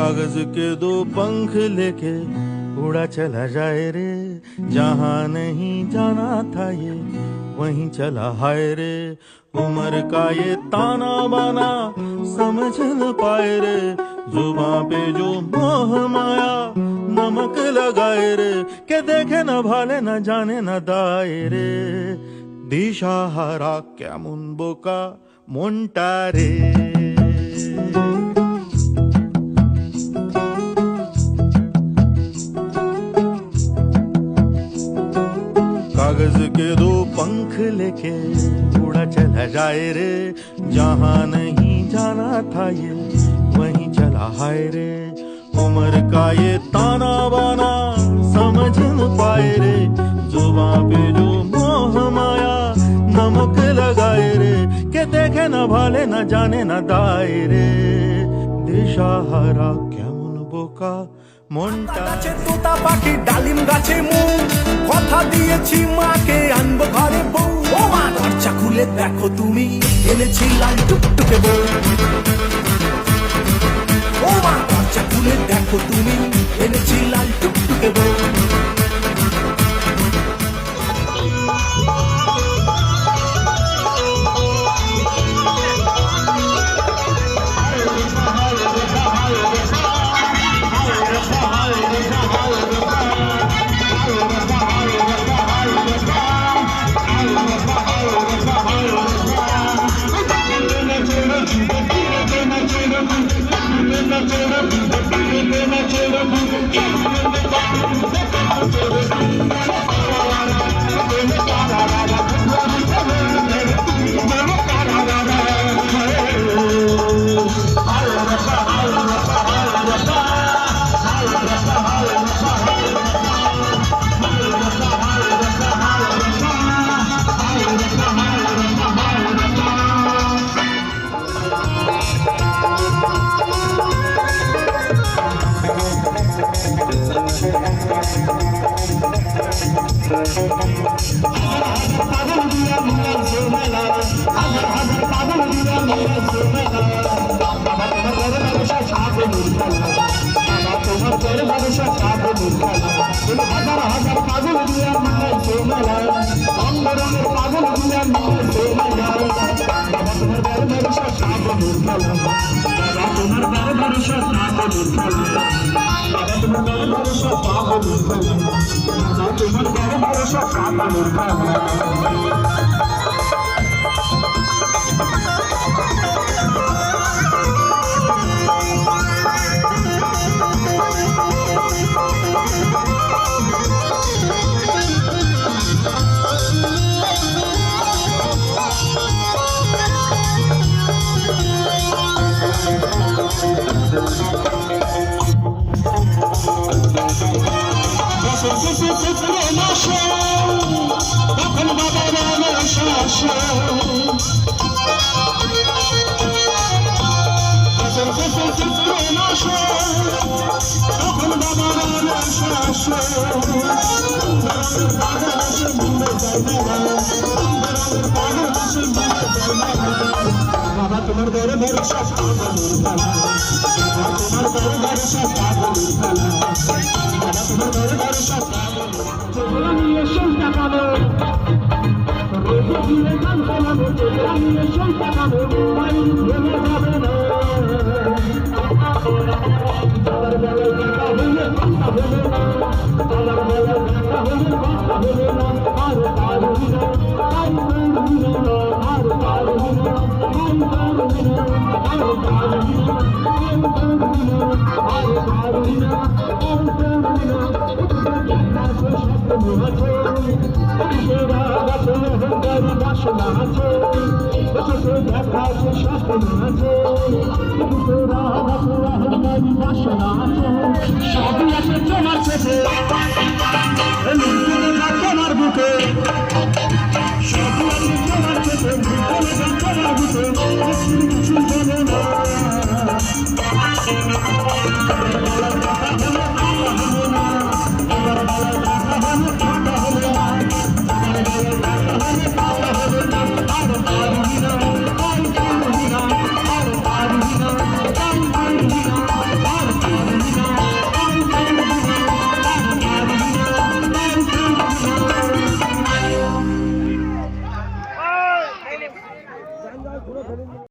कागज के दो पंख लेके उड़ा चला जाए रे, जहाँ नहीं जाना था ये वहीं चला हाय रे। उम्र का ये ताना बाना समझ न पाए रे, जुबां पे जो मोह माया नमक लगाए रे, के देखे न भाले न जाने न दाए रे। दिशाहारा কেমন বোকা মনটা রে। कागज के दो पंख लेके उड़ा चला जाए रे, जहाँ नहीं जाना था ये वहीं चला हाय रे। उम्र का ये ताना बाना समझ न पाए रे, जुबां पे जो मोह माया नमक लगाए रे, के देखे न भाले न जाने न दाए रे। दिशाहारा কেমন বোকা মনটা। গাছে তোতা পাখি ডালিম গাছে মুখ, কথা দিয়েছি মাকে আনবো ঘরে বউ। ও মা দরজা খুলে দেখো তুমি এনেছি লাল টুকটুকে বউ। ও মা দরজা খুলে দেখো তুমি এনেছি লাল টুকটুকে বউ।